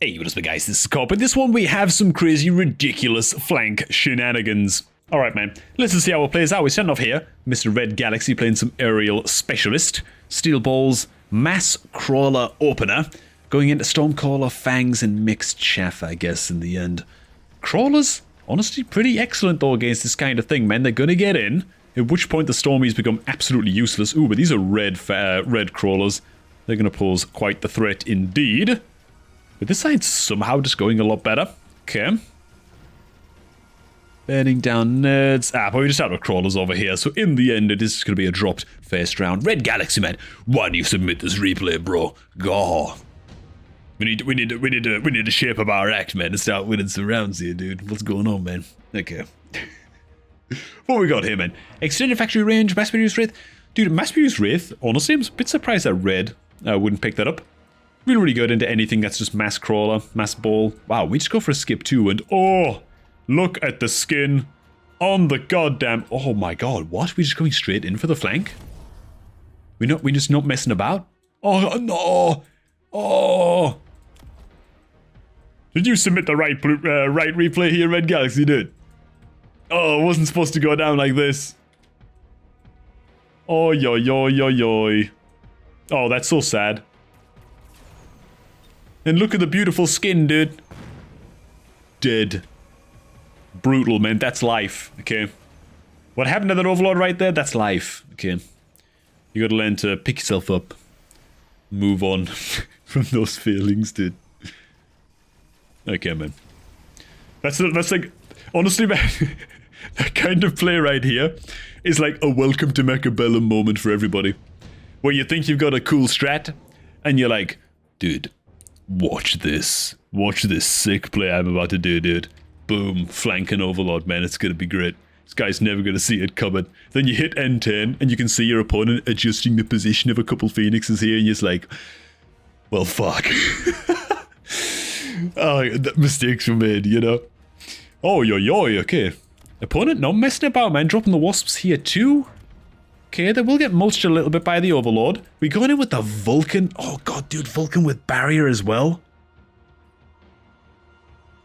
Hey, what is up guys, this is Cop, and this one we have some crazy, ridiculous flank shenanigans. Alright man, let's just see how it plays out. We're starting off here, Mr. Red Galaxy playing some aerial specialist, steel balls, mass crawler opener, going into Stormcaller, fangs, and mixed chaff, I guess, in the end. Crawlers, honestly, pretty excellent though against this kind of thing, man. They're gonna get in, at which point the Stormies become absolutely useless. Ooh, but these are red crawlers. They're gonna pose quite the threat indeed. But this side's somehow just going a lot better. Okay. Burning down nerds. But we just out of crawlers over here. So in the end, it is just going to be a dropped first round. Red Galaxy, man. Why do you submit this replay, bro? Go. We need to shape up our act, man, and start winning some rounds here, dude. What's going on, man? Okay. What we got here, man? Extended factory range, mass-produced wraith. Dude, mass-produced wraith, honestly, I'm a bit surprised that red wouldn't pick that up. Really good into anything that's just mass crawler, mass ball. Wow, we just go for a skip too, and oh, look at the skin on the goddamn. Oh my god, what? We just going straight in for the flank? We just not messing about? Oh no! Oh! Did you submit the right replay here, Red Galaxy? Dude? Oh, it wasn't supposed to go down like this. Oh yo yo yo yo. Oh, that's so sad. And look at the beautiful skin, dude. Dead. Brutal, man. That's life. Okay. What happened to that Overlord right there? That's life. Okay. You gotta learn to pick yourself up. Move on from those feelings, dude. Okay, man. That's like... Honestly, man, that kind of play right here is like a welcome to Mechabellum moment for everybody. Where you think you've got a cool strat, and you're like, dude... Watch this. Watch this sick play I'm about to do, dude. Boom. Flanking Overlord, man. It's gonna be great. This guy's never gonna see it coming. Then you hit N10, and you can see your opponent adjusting the position of a couple Phoenixes here, and you're just like, well, fuck. Oh, mistakes were made, you know? Oh, yo, yo, okay. Opponent not messing about, man. Dropping the Wasps here, too. Okay, they will get mulched a little bit by the Overlord. We going in with the Vulcan. Oh god, dude, Vulcan with barrier as well.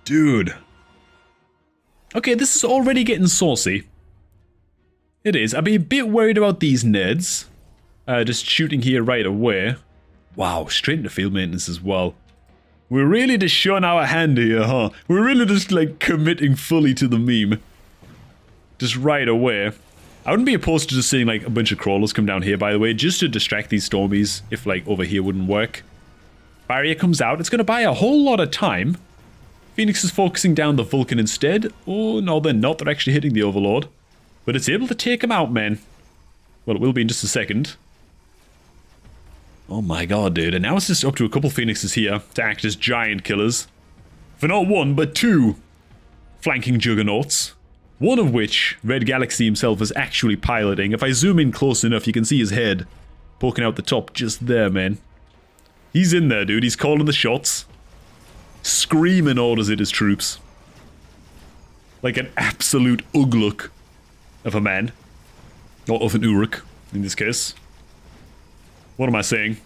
Dude. Okay, this is already getting saucy. It is. I'd be a bit worried about these nerds. Just shooting here right away. Wow, straight into field maintenance as well. We're really just showing our hand here, huh? We're really just like committing fully to the meme. Just right away. I wouldn't be opposed to just seeing like a bunch of crawlers come down here, by the way, just to distract these Stormies if like over here wouldn't work. Barrier comes out. It's going to buy a whole lot of time. Phoenix is focusing down the Vulcan instead. Oh, no, they're not. They're actually hitting the Overlord. But it's able to take him out, man. Well, it will be in just a second. Oh my god, dude. And now it's just up to a couple Phoenixes here to act as giant killers. For not one, but two flanking juggernauts. One of which, Red Galaxy himself is actually piloting. If I zoom in close enough, you can see his head poking out the top just there, man. He's in there, dude. He's calling the shots. Screaming orders at his troops. Like an absolute ugluk of a man. Or of an Uruk, in this case. What am I saying?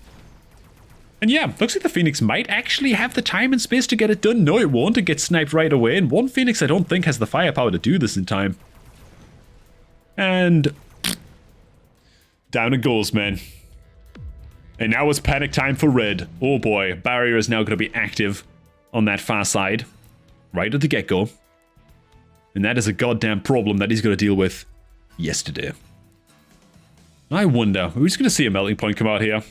And yeah, looks like the Phoenix might actually have the time and space to get it done. No, it won't. It gets sniped right away. And one Phoenix I don't think has the firepower to do this in time. And down it goes, man. And now it's panic time for red. Oh boy, barrier is now going to be active on that far side. Right at the get-go. And that is a goddamn problem that he's going to deal with yesterday. I wonder, who's going to see a melting point come out here?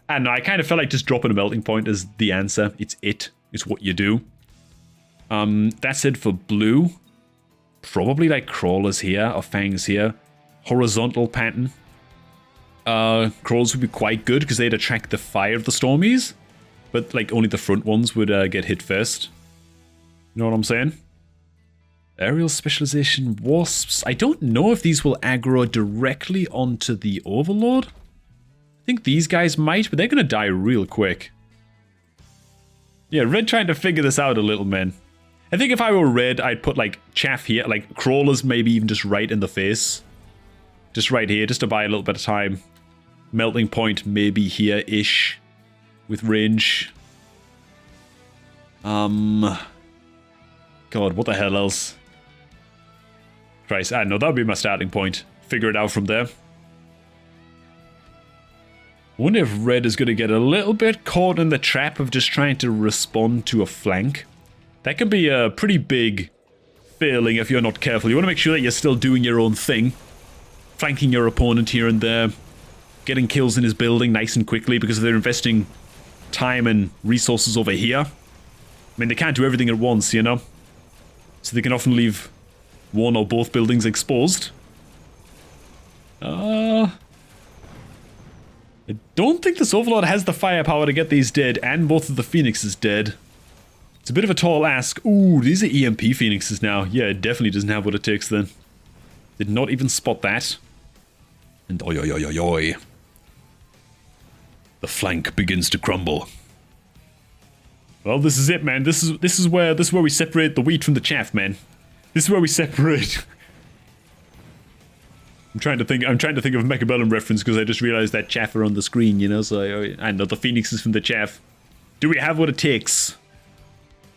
I don't know, I kind of felt like just dropping a melting point is the answer. It's what you do. That's it for blue. Probably like crawlers here, or fangs here. Horizontal pattern. Crawlers would be quite good because they'd attract the fire of the Stormies. But like only the front ones would get hit first. You know what I'm saying? Aerial specialization wasps. I don't know if these will aggro directly onto the Overlord. I think these guys might, but they're going to die real quick. Yeah, red trying to figure this out a little, man. I think if I were red, I'd put like chaff here, like crawlers maybe even just right in the face. Just right here, just to buy a little bit of time. Melting point maybe here-ish with range. God, what the hell else? Christ, I don't know, that would be my starting point. Figure it out from there. I wonder if red is going to get a little bit caught in the trap of just trying to respond to a flank. That could be a pretty big failing if you're not careful. You want to make sure that you're still doing your own thing. Flanking your opponent here and there. Getting kills in his building nice and quickly because they're investing time and resources over here. I mean, they can't do everything at once, you know? So they can often leave one or both buildings exposed. I don't think this Overlord has the firepower to get these dead and both of the Phoenixes dead. It's a bit of a tall ask. Ooh, these are EMP Phoenixes now. Yeah, it definitely doesn't have what it takes then. Did not even spot that. And oi oi oi oi oi. The flank begins to crumble. Well, this is it, man. This is where we separate the wheat from the chaff, man. This is where we separate. I'm trying to think of a Mechabellum reference because I just realized that chaff are on the screen, you know, so I know the Phoenixes from the chaff. Do we have what it takes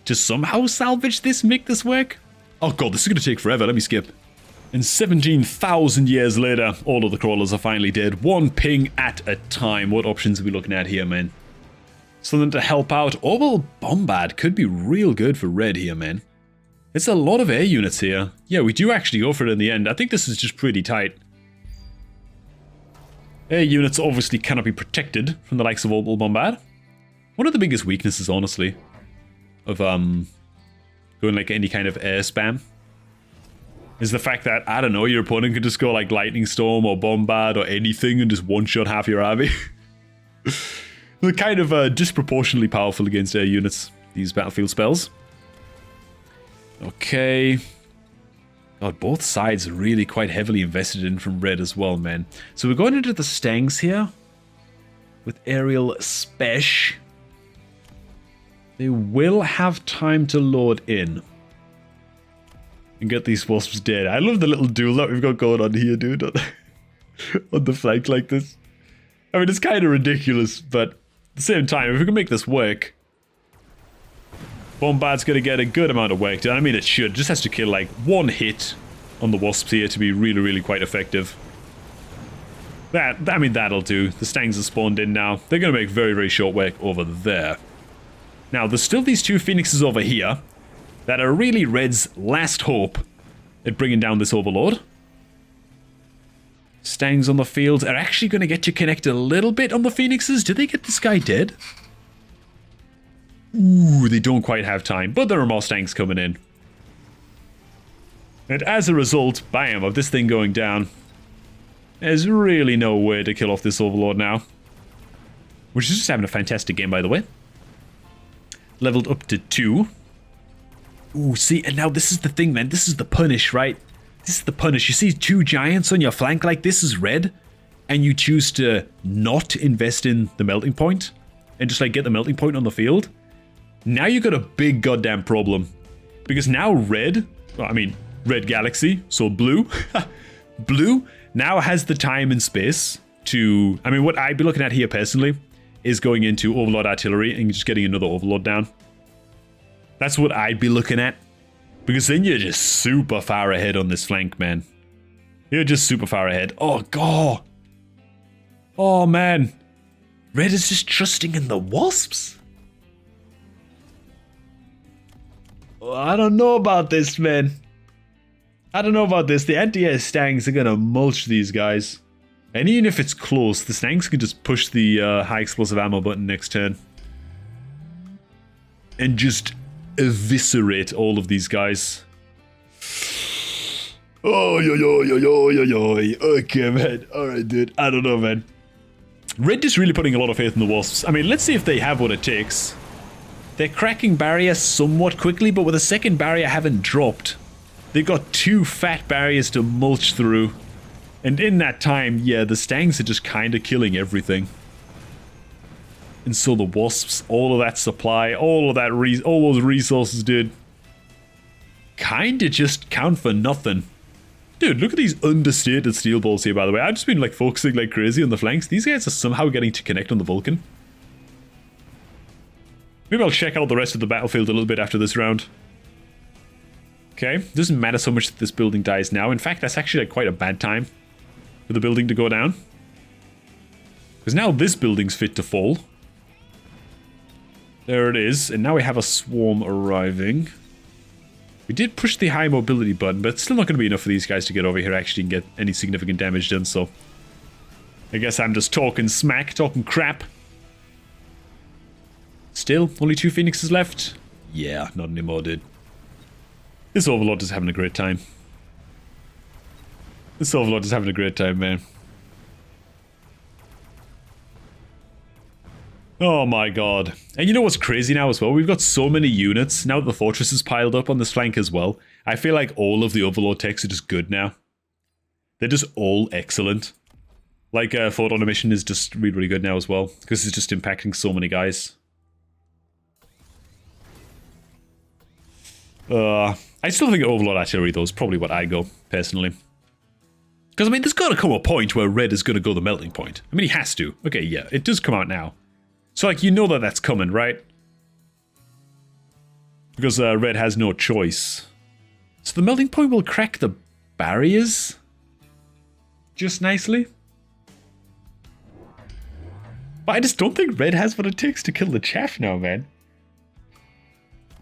to somehow salvage this, make this work? Oh god, this is going to take forever. Let me skip. And 17,000 years later, all of the crawlers are finally dead. One ping at a time. What options are we looking at here, man? Something to help out. Orbital Bombard could be real good for red here, man. It's a lot of air units here. Yeah, we do actually go for it in the end. I think this is just pretty tight. Air units obviously cannot be protected from the likes of Orbital Bombard. One of the biggest weaknesses, honestly, of going like any kind of air spam is the fact that, I don't know, your opponent could just go like Lightning Storm or Bombard or anything and just one-shot half your army. They're kind of disproportionately powerful against air units, these battlefield spells. Okay. God, both sides are really quite heavily invested in from red as well, man. So we're going into the Stangs here with Aerial Spesh. They will have time to load in and get these wasps dead. I love the little duel that we've got going on here, dude, on the flank like this. I mean, it's kind of ridiculous, but at the same time, if we can make this work, Bombard's going to get a good amount of work done. I mean, it should. It just has to kill like one hit on the wasps here to be really, really quite effective. I mean, that'll do. The Stangs are spawned in now. They're going to make very, very short work over there. Now, there's still these two Phoenixes over here that are really red's last hope at bringing down this Overlord. Stangs on the field are actually going to get you connected a little bit on the Phoenixes. Do they get this guy dead? Ooh, they don't quite have time, but there are more Stangs coming in. And as a result, bam, of this thing going down, there's really no way to kill off this Overlord now. Which is just having a fantastic game, by the way. Leveled up to 2. Ooh, see, and now this is the thing, man. This is the punish, right? This is the punish. You see two giants on your flank like this is red, and you choose to not invest in the melting point, and just like get the melting point on the field. Now you got a big goddamn problem. Because now red, well, I mean, red galaxy, so blue, blue now has the time and space to, I mean, what I'd be looking at here personally is going into Overlord Artillery and just getting another Overlord down. That's what I'd be looking at. Because then you're just super far ahead on this flank, man. You're just super far ahead. Oh, God. Oh, man. Red is just trusting in the wasps. I don't know about this, man. I don't know about this. The anti-air Stangs are going to mulch these guys. And even if it's close, the Stangs can just push the high explosive ammo button next turn. And just eviscerate all of these guys. Oh, yo, yo, yo, yo, yo, yo. Okay, man. Alright, dude. I don't know, man. Red is really putting a lot of faith in the wasps. I mean, let's see if they have what it takes. They're cracking barriers somewhat quickly, but with a second barrier having dropped, they've got 2 fat barriers to mulch through. And in that time, yeah, the Stangs are just kind of killing everything. And so the wasps, all of that supply, all those resources, dude, kind of just count for nothing. Dude, look at these understated steel balls here, by the way. I've just been like focusing like crazy on the flanks. These guys are somehow getting to connect on the Vulcan. Maybe I'll check out the rest of the battlefield a little bit after this round. Okay, doesn't matter so much that this building dies now. In fact, that's actually like quite a bad time for the building to go down. Because now this building's fit to fall. There it is, and now we have a swarm arriving. We did push the high mobility button, but it's still not going to be enough for these guys to get over here actually and get any significant damage done, so... I guess I'm just talking smack, talking crap. Still, only 2 Phoenixes left? Yeah, not anymore, dude. This Overlord is having a great time. This Overlord is having a great time, man. Oh my god. And you know what's crazy now as well? We've got so many units. Now that the fortress is piled up on this flank as well, I feel like all of the Overlord techs are just good now. They're just all excellent. Like, Thought on a Mission is just really, really good now as well, because it's just impacting so many guys. I still think Overlord Artillery, though, is probably what I go, personally. Because, I mean, there's got to come a point where Red is going to go the melting point. I mean, he has to. Okay, yeah, it does come out now. So, like, you know that that's coming, right? Because Red has no choice. So the melting point will crack the barriers? Just nicely? But I just don't think Red has what it takes to kill the chaff now, man.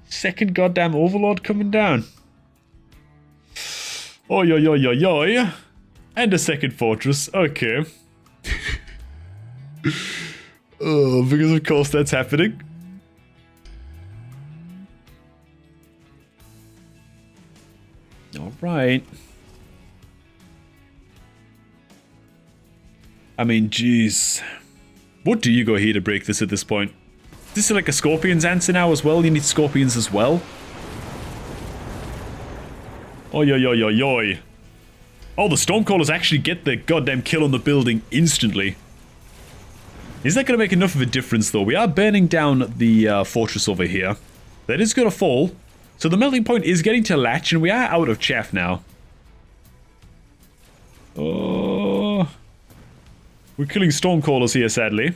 Second goddamn Overlord coming down. Oi, oi, oi, oi, oi. And a second fortress. Okay. Oh, because of course that's happening. Alright. I mean, jeez. What do you go here to break this at this point? This is like a Scorpion's answer now as well. You need Scorpions as well. Oi, oi, oi, oi, oi. Oh, the Stormcallers actually get the goddamn kill on the building instantly. Is that going to make enough of a difference, though? We are burning down the fortress over here. That is going to fall. So the melting point is getting to latch, and we are out of chaff now. Oh. We're killing Stormcallers here, sadly.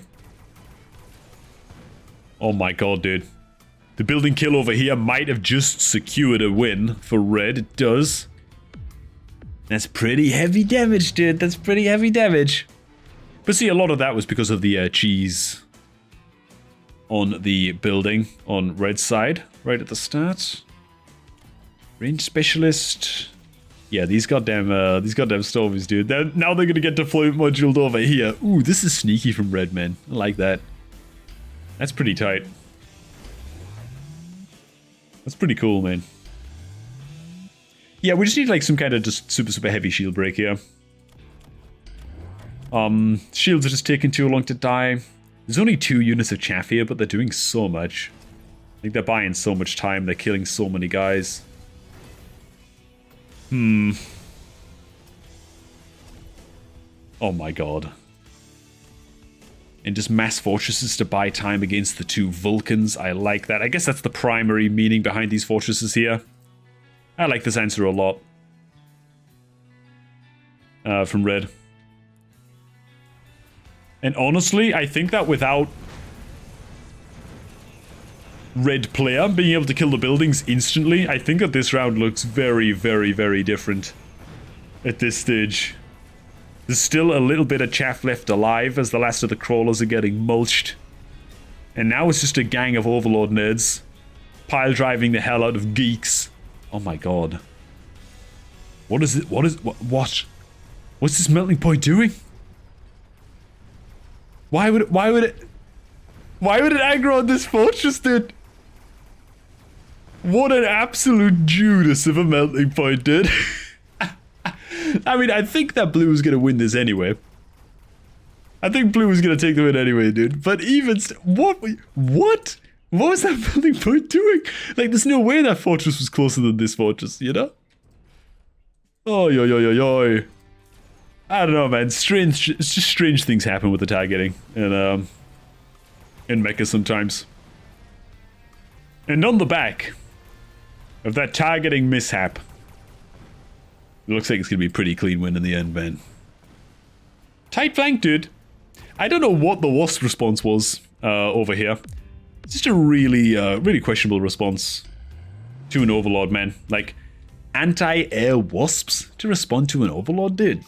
Oh my god, dude. The building kill over here might have just secured a win for Red. It does. That's pretty heavy damage, dude. That's pretty heavy damage. But see, a lot of that was because of the cheese on the building on Red's side, right at the start. Range Specialist. Yeah, these goddamn Stormies, dude. Now they're gonna get deployment moduled over here. Ooh, this is sneaky from Red, man. I like that. That's pretty tight. That's pretty cool, man. Yeah, we just need like some kind of just super heavy shield break here. Shields are just taking too long to die. There's only 2 units of chaff here, but they're doing so much. I think they're buying so much time, they're killing so many guys. Oh my god. And just mass fortresses to buy time against the 2 Vulcans. I like that. I guess that's the primary meaning behind these fortresses here. I like this answer a lot. From Red. And honestly, I think that without Red player being able to kill the buildings instantly, I think that this round looks very, very, very different at this stage. There's still a little bit of chaff left alive as the last of the crawlers are getting mulched. And now it's just a gang of Overlord nerds pile driving the hell out of geeks. Oh my god. What is it? What? What's this melting point doing? Why would it aggro on this fortress, dude? What an absolute Judas of a melting point, dude. I mean, I think that blue is going to win this anyway. I think blue is going to take the win anyway, dude. But even... What? What was that melting point doing? Like, there's no way that fortress was closer than this fortress, you know? Oh, yo, yo, yo, yo. I don't know, man. It's just strange things happen with the targeting in Mecha sometimes. And on the back of that targeting mishap, it looks like it's going to be a pretty clean win in the end, man. Tight flank, dude. I don't know what the Wasp response was over here. It's just a really, really questionable response to an Overlord, man. Like, anti-air wasps to respond to an Overlord, dude.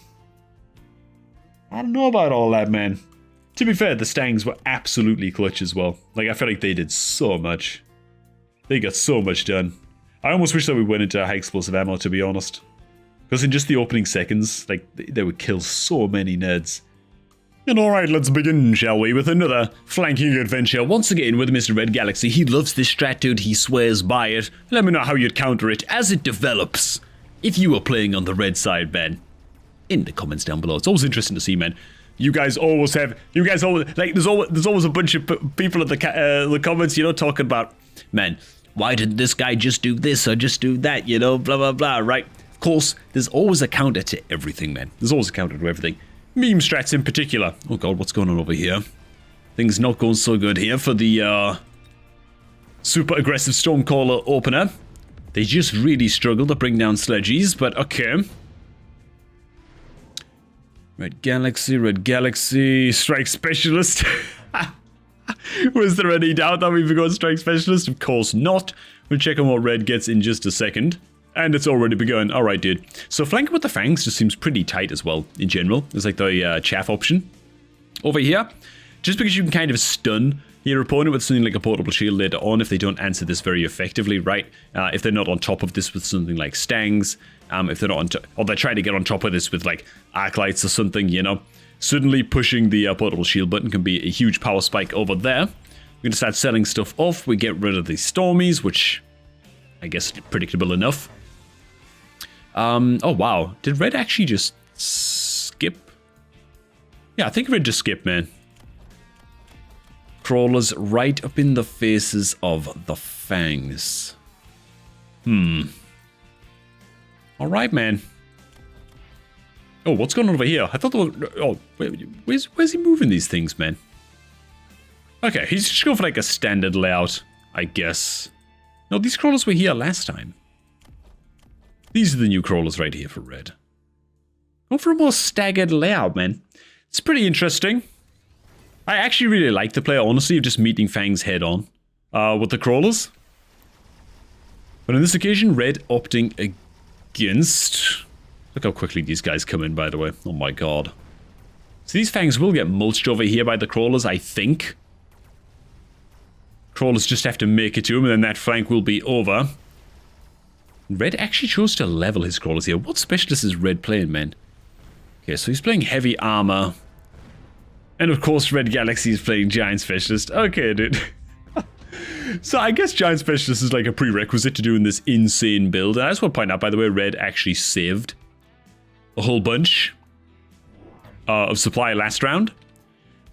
I don't know about all that, man. To be fair, the Stangs were absolutely clutch as well. Like, I feel like they did so much. They got so much done. I almost wish that we went into high explosive ammo, to be honest. Because in just the opening seconds, like, they would kill so many nerds. And alright, let's begin, shall we, with another flanking adventure. Once again with Mr. Red Galaxy. He loves this strat, dude. He swears by it. Let me know how you'd counter it as it develops. If you were playing on the red side, man. In the comments down below. It's always interesting to see, man. You guys always, like, there's always a bunch of people in the comments, you know, talking about, man, why didn't this guy just do this or just do that, you know, blah, blah, blah, right? Of course, there's always a counter to everything, man. There's always a counter to everything. Meme strats in particular. Oh god, what's going on over here? Things not going so good here for the, super aggressive Stormcaller opener. They just really struggle to bring down sledgies, but okay. Red Galaxy, Strike Specialist. Was there any doubt that we've begun Strike Specialist? Of course not. We'll check on what Red gets in just a second. And it's already begun. Alright, dude. So flanking with the Fangs just seems pretty tight as well, in general. It's like the chaff option. Over here, just because you can kind of stun your opponent with something like a portable shield later on if they don't answer this very effectively, right? If they're not on top of this with something like Stangs, if they're not on top, or they're trying to get on top of this with like arc lights or something, you know? Suddenly pushing the portable shield button can be a huge power spike over there. We're gonna start selling stuff off. We get rid of the Stormies, which I guess predictable enough. Oh wow, did Red actually just skip? Yeah, I think Red just skipped, man. Crawlers right up in the faces of the Fangs. Alright, man. Oh, what's going on over here? I thought there were... Oh, where's he moving these things, man? Okay, he's just going for like a standard layout, I guess. No, these crawlers were here last time. These are the new crawlers right here for Red. Going for a more staggered layout, man. It's pretty interesting. I actually really like the play, honestly, of just meeting Fangs head on with the crawlers. But on this occasion, Red opting against... Look how quickly these guys come in, by the way. Oh my god. So these Fangs will get mulched over here by the crawlers, I think. Crawlers just have to make it to him, and then that flank will be over. Red actually chose to level his crawlers here. What specialist is Red playing, man? Okay, so he's playing heavy armor. And of course, Red Galaxy is playing Giant Specialist. Okay, dude. So I guess Giant Specialist is like a prerequisite to doing this insane build. And I just want to point out, by the way, Red actually saved a whole bunch of supply last round.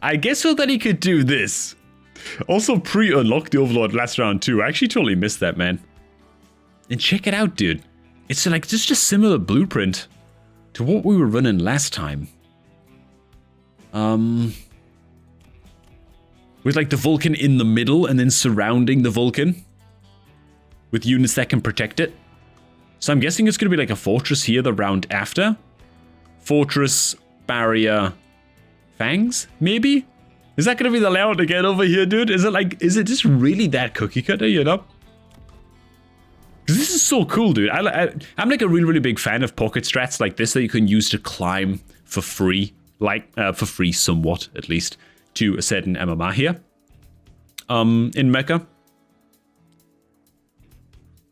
I guess so that he could do this. Also pre-unlocked the Overlord last round too. I actually totally missed that, man. And check it out, dude. It's like just a similar blueprint to what we were running last time. With like the Vulcan in the middle and then surrounding the Vulcan with units that can protect it. So I'm guessing it's going to be like a fortress here the round after. Fortress, barrier, Fangs, maybe? Is that going to be the layout again over here, dude? Is it just really that cookie cutter, you know? Because this is so cool, dude. I'm like a really, really big fan of pocket strats like this that you can use to climb for free. Like, for free somewhat, at least, to a certain MMR here. In Mecha.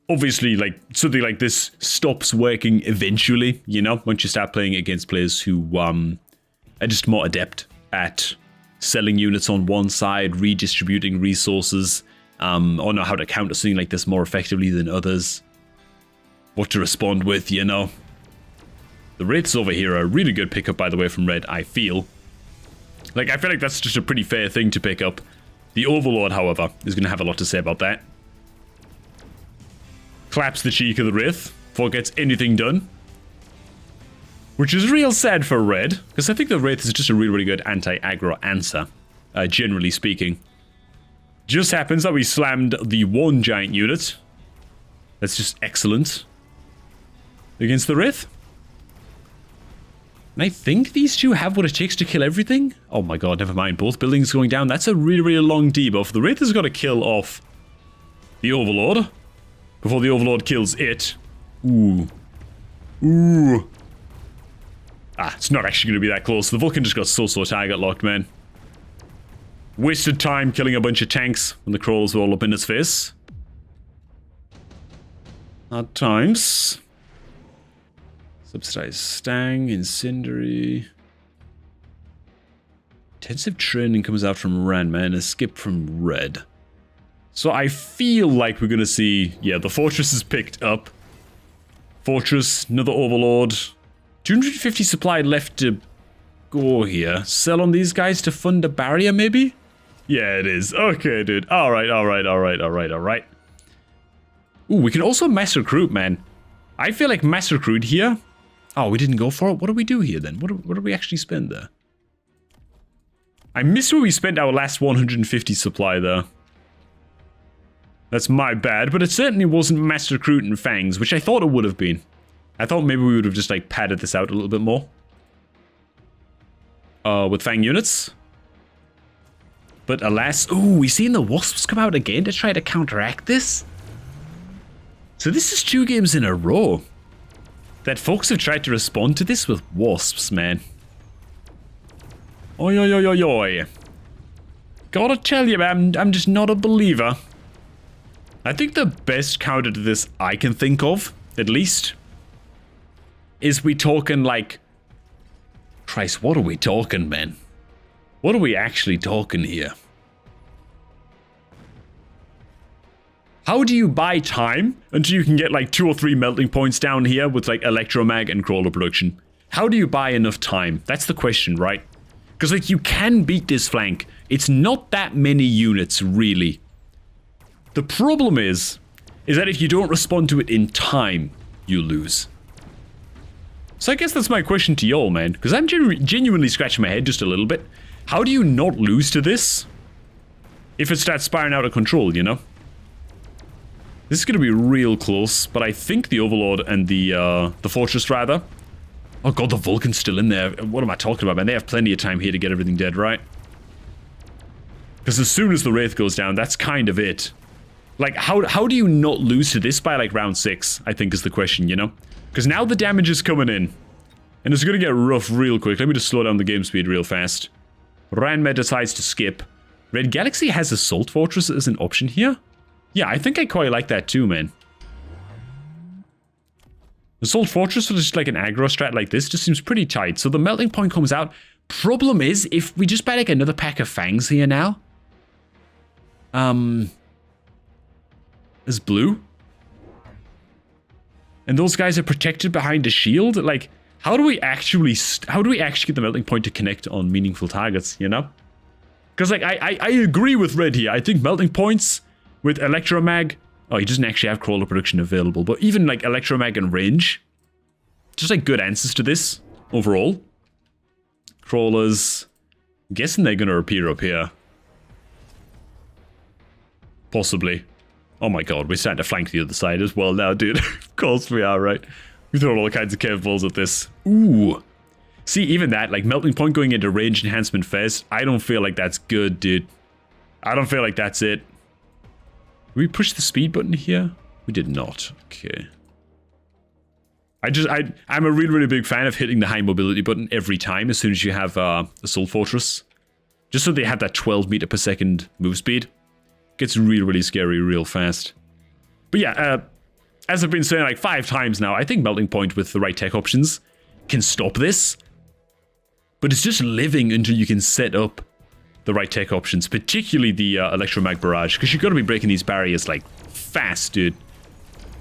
Obviously, like, something like this stops working eventually, you know, once you start playing against players who, are just more adept at selling units on one side, redistributing resources, or know how to counter something like this more effectively than others. What to respond with, you know. The Wraiths over here are a really good pickup, by the way, from Red, I feel. Like, I feel like that's just a pretty fair thing to pick up. The Overlord, however, is going to have a lot to say about that. Claps the cheek of the Wraith before it gets anything done. Which is real sad for Red, because I think the Wraith is just a really, really good anti-aggro answer, generally speaking. Just happens that we slammed the one giant unit. That's just excellent. Against the Wraith. And I think these two have what it takes to kill everything. Oh my god, never mind. Both buildings going down. That's a really, really long debuff. The Wraith has got to kill off the Overlord before the Overlord kills it. Ooh. Ooh. Ah, it's not actually going to be that close. The Vulcan just got so target locked, man. Wasted time killing a bunch of tanks when the crawls were all up in his face. Hard times. Subsidized Stang, Incendiary. Intensive training comes out from Ran, man. A skip from Red. So I feel like we're going to see, yeah, the Fortress is picked up. Fortress, another Overlord. 250 supply left to go here. Sell on these guys to fund a barrier, maybe? Yeah, it is. Okay, dude. Alright. Ooh, we can also mass recruit, man. I feel like mass recruit here. Oh, we didn't go for it? What do we do here, then? What do we actually spend there? I missed where we spent our last 150 supply, though. That's my bad, but it certainly wasn't mass recruit and Fangs, which I thought it would have been. I thought maybe we would have just, like, padded this out a little bit more. With Fang units. But alas... Ooh, we seen the Wasps come out again to try to counteract this? So this is 2 games in a row that folks have tried to respond to this with Wasps, man. Oi, oi, oi, oi, oi. Gotta tell you, man, I'm just not a believer. I think the best counter to this I can think of, at least, is we talking like... Christ, what are we talking, man? What are we actually talking here? How do you buy time until you can get like 2 or 3 melting points down here with like electromag and crawler production? How do you buy enough time? That's the question, right? Because like you can beat this flank. It's not that many units, really. The problem is that if you don't respond to it in time, you lose. So I guess that's my question to y'all, man. Because I'm genuinely scratching my head just a little bit. How do you not lose to this if it starts spiraling out of control, you know? This is going to be real close, but I think the Overlord and the Fortress, rather. Oh god, the Vulcan's still in there. What am I talking about, man? They have plenty of time here to get everything dead, right? Because as soon as the Wraith goes down, that's kind of it. Like, how do you not lose to this by, like, round 6, I think is the question, you know? Because now the damage is coming in. And it's going to get rough real quick. Let me just slow down the game speed real fast. Ranma decides to skip. Red Galaxy has Assault Fortress as an option here? Yeah, I think I quite like that too, man. Assault Fortress with just like an aggro strat like this just seems pretty tight. So the melting point comes out. Problem is, if we just buy like another pack of Fangs here now. Is blue? And those guys are protected behind a shield? Like, how do we actually get the melting point to connect on meaningful targets, you know? Because like I agree with Red here. I think melting points with Electromag... Oh, he doesn't actually have crawler production available, but even like Electromag and range, just like good answers to this overall. Crawlers, I'm guessing they're gonna appear up here. Possibly. Oh my god, we're starting to flank the other side as well now, dude. Of course we are, right? We throw all kinds of curveballs at this. Ooh. See, even that, like melting point going into range enhancement first, I don't feel like that's good, dude. I don't feel like that's it. Did we push the speed button here? We did not. Okay. I'm a really, really big fan of hitting the high mobility button every time as soon as you have Assault Fortress. Just so they have that 12 meter per second move speed. Gets really, really scary real fast. But yeah, as I've been saying like 5 times now, I think Melting Point with the right tech options can stop this. But it's just living until you can set up the right tech options, particularly the Electromag Barrage, because you've got to be breaking these barriers like fast, dude.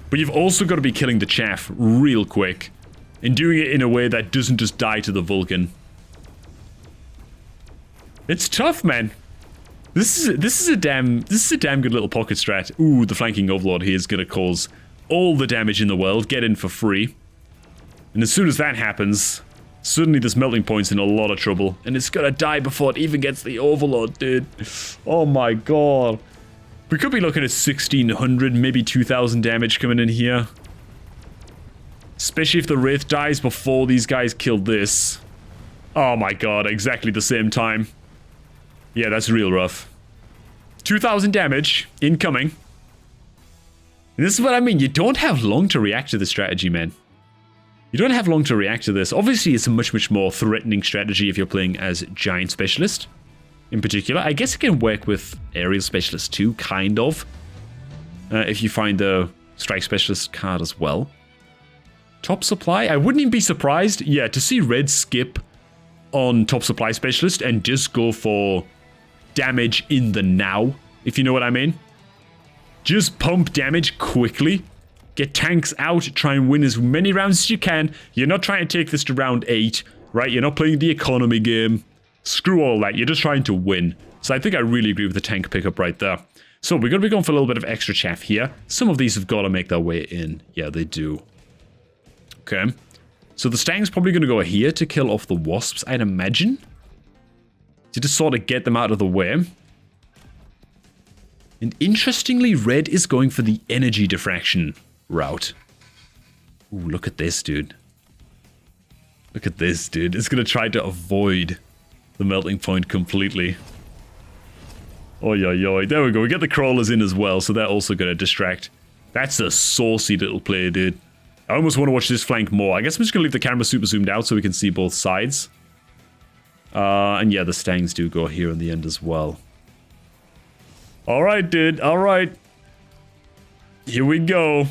But you've also got to be killing the chaff real quick and doing it in a way that doesn't just die to the Vulcan. It's tough, man. This is a damn good little pocket strat. Ooh, the flanking Overlord here is gonna cause all the damage in the world, get in for free. And as soon as that happens, suddenly this melting point's in a lot of trouble, and it's gonna die before it even gets the Overlord, dude. Oh my god. We could be looking at 1600, maybe 2000 damage coming in here. Especially if the Wraith dies before these guys kill this. Oh my god, exactly the same time. Yeah, that's real rough. 2,000 damage, incoming. And this is what I mean, you don't have long to react to this strategy, man. You don't have long to react to this. Obviously, it's a much, much more threatening strategy if you're playing as Giant Specialist. In particular, I guess it can work with Aerial Specialist too, kind of. If you find the Strike Specialist card as well. Top Supply, I wouldn't even be surprised, yeah, to see Red skip on Top Supply Specialist and just go for damage in the now, if you know what I mean. Just pump damage quickly. Get tanks out, try and win as many rounds as you can. You're not trying to take this to round 8, right? You're not playing the economy game. Screw all that, you're just trying to win. So I think I really agree with the tank pickup right there. So we're going to be going for a little bit of extra chaff here. Some of these have got to make their way in. Yeah, they do. Okay. So the Stang's probably going to go here to kill off the Wasps, I'd imagine. To just sort of get them out of the way. And interestingly, Red is going for the energy diffraction route. Ooh, look at this, dude. Look at this, dude. It's going to try to avoid the melting point completely. Oi, oi, oi. There we go. We get the crawlers in as well, so they're also going to distract. That's a saucy little play, dude. I almost want to watch this flank more. I guess I'm just going to leave the camera super zoomed out so we can see both sides. And yeah, the Stangs do go here in the end as well. Alright, dude. Alright. Here we go.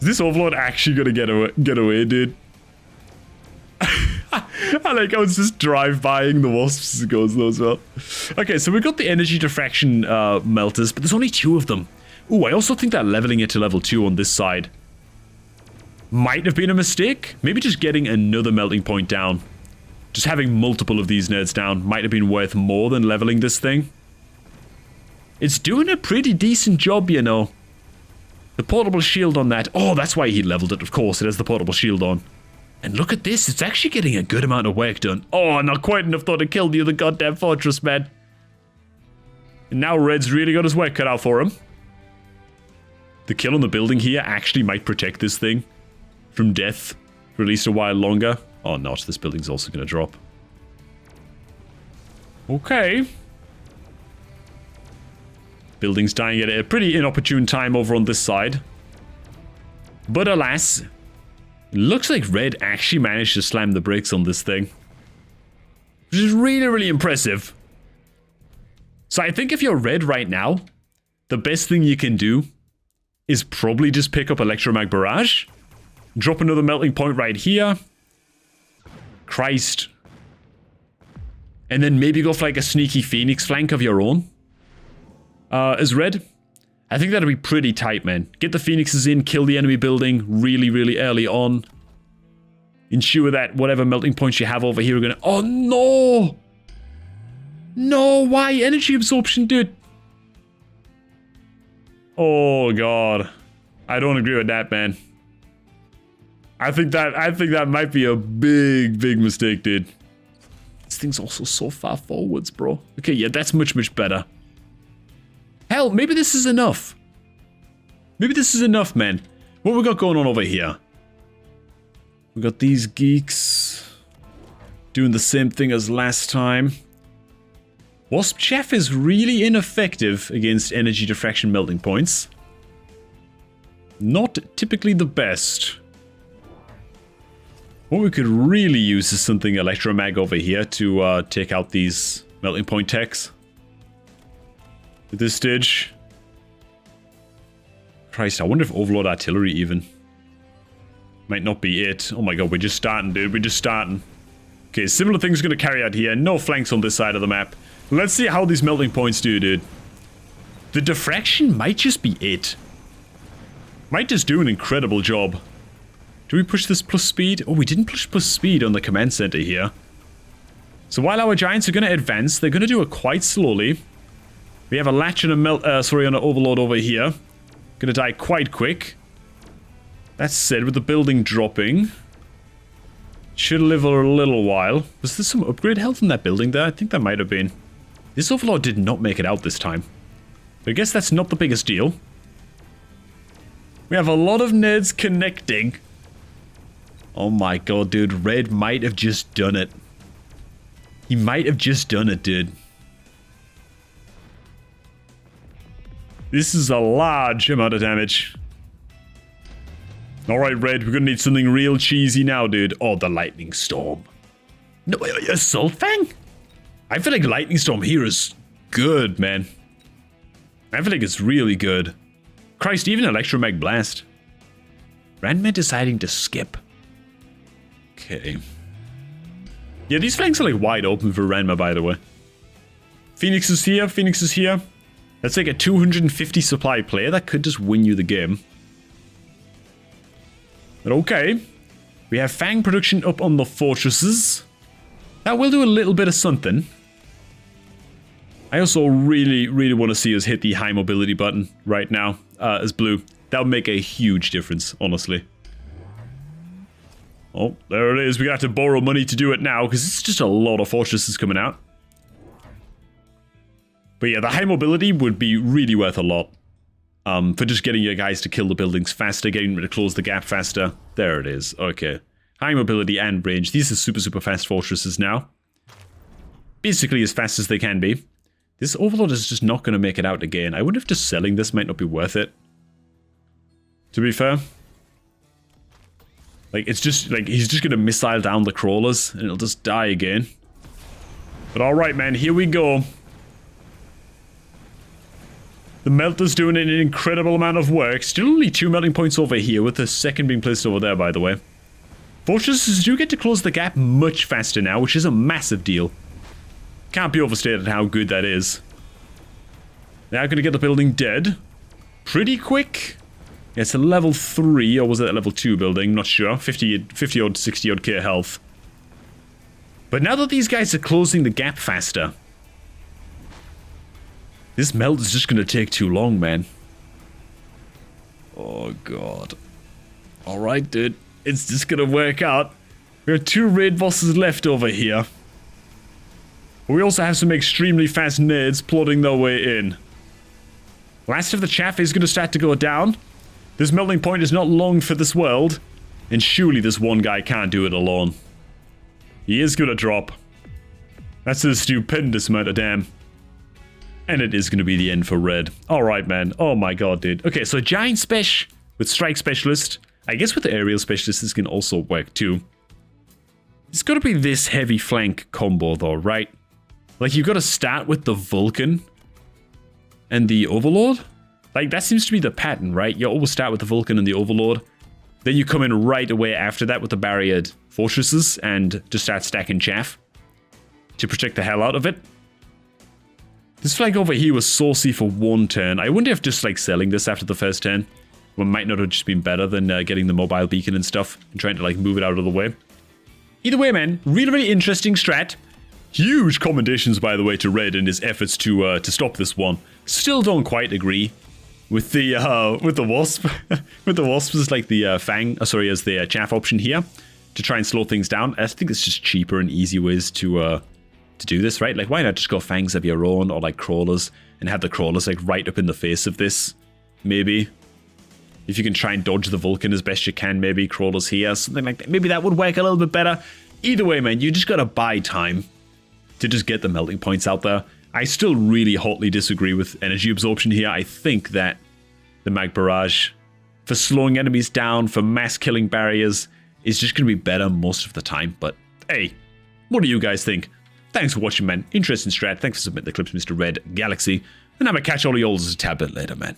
Is this Overlord actually going to get away, dude? I like how it's just drive-bying the Wasps as it goes though as well. Okay, so we've got the energy diffraction melters, but there's only 2 of them. Ooh, I also think that leveling it to level 2 on this side might have been a mistake. Maybe just getting another melting point down. Just having multiple of these nerds down might have been worth more than leveling this thing. It's doing a pretty decent job, you know. The portable shield on that. Oh, that's why he leveled it, of course. It has the portable shield on. And look at this. It's actually getting a good amount of work done. Oh, not quite enough though to kill the other goddamn fortress, man. And now Red's really got his work cut out for him. The kill on the building here actually might protect this thing from death for at least a while longer. Oh, not. This building's also going to drop. Okay. Building's dying at a pretty inopportune time over on this side. But alas, looks like Red actually managed to slam the brakes on this thing. Which is really, really impressive. So I think if you're Red right now, the best thing you can do is probably just pick up Electromag Barrage. Drop another melting point right here. Christ. And then maybe go for like a sneaky Phoenix flank of your own. As Red, I think that'll be pretty tight, man. Get the Phoenixes in, kill the enemy building really, really early on. Ensure that whatever melting points you have over here are gonna... Oh, no! No, why? Energy absorption, dude. Oh, God. I don't agree with that, man. I think that might be a big, big mistake, dude. This thing's also so far forwards, bro. Okay, yeah, that's much, much better. Hell, maybe this is enough. Maybe this is enough, man. What we got going on over here? We got these geeks doing the same thing as last time. Wasp Chef is really ineffective against energy diffraction melting points. Not typically the best. What we could really use is something Electromag over here to take out these melting point techs. At this stage. Christ, I wonder if Overlord Artillery even. Might not be it. Oh my god, we're just starting, dude. We're just starting. Okay, similar things gonna carry out here. No flanks on this side of the map. Let's see how these melting points do, dude. The diffraction might just be it. Might just do an incredible job. Do we push this plus speed? Oh, we didn't push plus speed on the command center here. So while our giants are gonna advance, they're gonna do it quite slowly. We have a latch and a an Overlord over here. Gonna die quite quick. That said, with the building dropping, should live a little while. Was there some upgrade health in that building there? I think that might have been. This Overlord did not make it out this time. But I guess that's not the biggest deal. We have a lot of nerds connecting. Oh my god, dude. Red might have just done it. He might have just done it, dude. This is a large amount of damage. Alright, Red, we're gonna need something real cheesy now, dude. Oh, the Lightning Storm. No, Assault Fang? I feel like Lightning Storm here is good, man. I feel like it's really good. Christ, even Electromag Blast. Ranma deciding to skip. Okay. Yeah, these flanks are like wide open for Ranma, by the way. Phoenix is here, Phoenix is here. That's like a 250 supply player. That could just win you the game. But okay. We have Fang production up on the fortresses. That will do a little bit of something. I also really want to see us hit the high mobility button right now as blue. That would make a huge difference, honestly. Oh, there it is. We got to borrow money to do it now because it's just a lot of fortresses coming out. But yeah, the high mobility would be really worth a lot. For just getting your guys to kill the buildings faster, getting to close the gap faster. There it is. Okay. High mobility and range. These are super fast fortresses now. Basically as fast as they can be. This Overlord is just not going to make it out again. I wonder if just selling this might not be worth it. To be fair. Like, it's just, like, he's just going to missile down the crawlers and it'll just die again. But alright, man, here we go. The melter's doing an incredible amount of work. Still only 2 melting points over here, with the second being placed over there, by the way. Fortresses do get to close the gap much faster now, which is a massive deal. Can't be overstated how good that is. Now gonna get the building dead. Pretty quick. Yeah, it's a level 3, or was it a level 2 building? Not sure. 50 odd, 60 odd K health. But now that these guys are closing the gap faster, this melt is just gonna take too long, man. Oh god. Alright, dude. It's just gonna work out. We have 2 raid bosses left over here. But we also have some extremely fast nerds plodding their way in. Last of the chaff is gonna start to go down. This melting point is not long for this world. And surely this one guy can't do it alone. He is gonna drop. That's a stupendous amount of damn. And it is going to be the end for Red. Alright, man. Oh my god, dude. Okay, so Giant Spec with Strike Specialist. I guess with the Aerial Specialist, this can also work too. It's got to be this heavy flank combo though, right? Like, you've got to start with the Vulcan and the Overlord. Like, that seems to be the pattern, right? You always start with the Vulcan and the Overlord. Then you come in right away after that with the barriered fortresses and just start stacking chaff to protect the hell out of it. This flank over here was saucy for 1 turn. I wonder if just like selling this after the first turn might not have just been better than getting the mobile beacon and stuff and trying to like move it out of the way. Either way, man, really interesting strat. Huge commendations, by the way, to Red in his efforts to stop this one. Still don't quite agree with the Wasp. With the Wasp as like the Fang, as the chaff option here to try and slow things down. I think it's just cheaper and easy ways to do this, right? Like, why not just go Fangs of your own or like crawlers and have the crawlers like right up in the face of this? Maybe. If you can try and dodge the Vulcan as best you can, maybe crawlers here, something like that. Maybe that would work a little bit better. Either way, man, you just gotta buy time to just get the melting points out there. I still really hotly disagree with energy absorption here. I think that the Mag Barrage, for slowing enemies down, for mass killing barriers, is just gonna be better most of the time. But hey, what do you guys think? Thanks for watching, man. Interesting strat. Thanks for submitting the clips, Mr. Red Galaxy. And I'm gonna catch all of y'all a tad bit later, man.